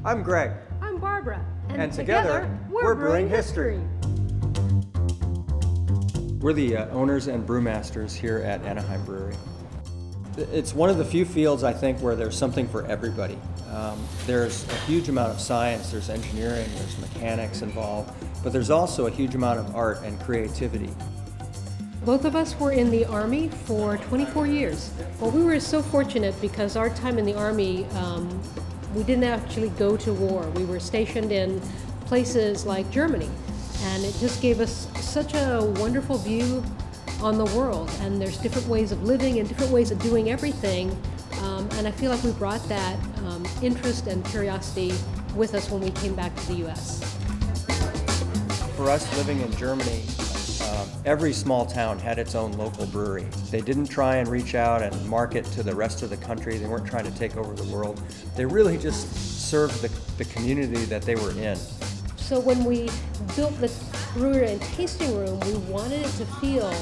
I'm Greg. I'm Barbara. And together, we're Brewing History. We're the owners and brewmasters here at Anaheim Brewery. It's one of the few fields, I think, where there's something for everybody. There's a huge amount of science, there's engineering, there's mechanics involved, but there's also a huge amount of art and creativity. Both of us were in the Army for 24 years. Well, we were so fortunate because our time in the Army, we didn't actually go to war. We were stationed in places like Germany, and it just gave us such a wonderful view on the world. And there's different ways of living and different ways of doing everything, and I feel like we brought that interest and curiosity with us when we came back to the U.S. For us living in Germany, every small town had its own local brewery. They didn't try and reach out and market to the rest of the country. They weren't trying to take over the world. They really just served the community that they were in. So when we built the brewery and tasting room, we wanted it to feel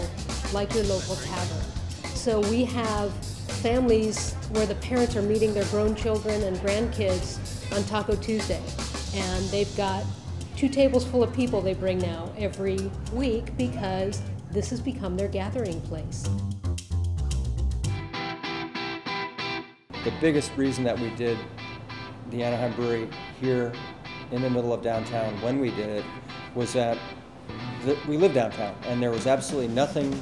like your local tavern. So we have families where the parents are meeting their grown children and grandkids on Taco Tuesday, and they've got 2 tables full of people they bring now every week because this has become their gathering place. The biggest reason that we did the Anaheim Brewery here in the middle of downtown when we did it was that we live downtown, and there was absolutely nothing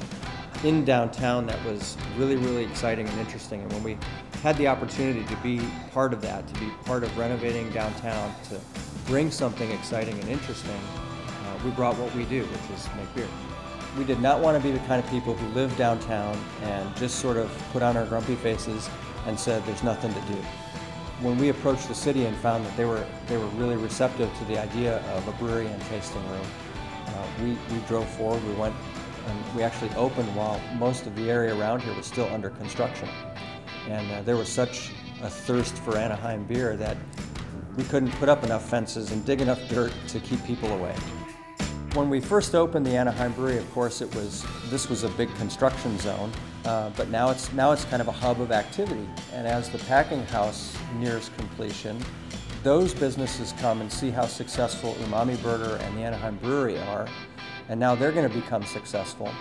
in downtown that was really, really exciting and interesting. And when we had the opportunity to be part of that, to be part of renovating downtown, to bring something exciting and interesting, we brought what we do, which is make beer. We did not want to be the kind of people who live downtown and just sort of put on our grumpy faces and said there's nothing to do. When we approached the city and found that they were really receptive to the idea of a brewery and tasting room, we drove forward. We went and we actually opened while most of the area around here was still under construction. And there was such a thirst for Anaheim beer that we couldn't put up enough fences and dig enough dirt to keep people away. When we first opened the Anaheim Brewery, of course, this was a big construction zone, but now it's kind of a hub of activity. And as the packing house nears completion, those businesses come and see how successful Umami Burger and the Anaheim Brewery are, and now they're going to become successful.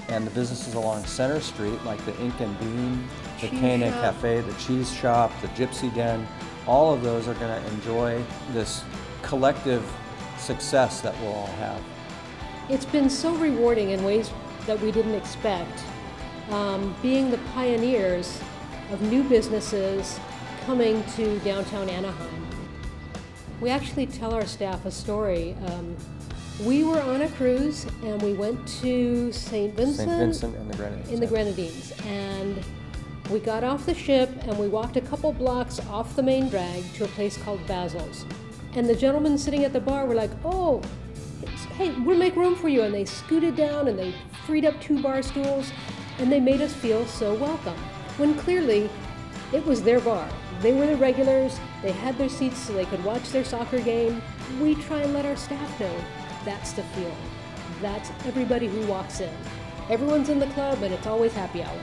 And the businesses along Center Street, like the Ink and Bean, the Cane Cafe, the Cheese Shop, the Gypsy Den, all of those are going to enjoy this collective success that we'll all have. It's been so rewarding in ways that we didn't expect, being the pioneers of new businesses coming to downtown Anaheim. We actually tell our staff a story. We were on a cruise and we went to St. Vincent and the Grenadines. In the Grenadines, and we got off the ship and we walked a couple blocks off the main drag to a place called Basil's. And the gentlemen sitting at the bar were like, "Oh, hey, we'll make room for you." And they scooted down and they freed up 2 bar stools and they made us feel so welcome. When clearly it was their bar. They were the regulars, they had their seats so they could watch their soccer game. We try and let our staff know that's the feel. That's everybody who walks in. Everyone's in the club and it's always happy hour.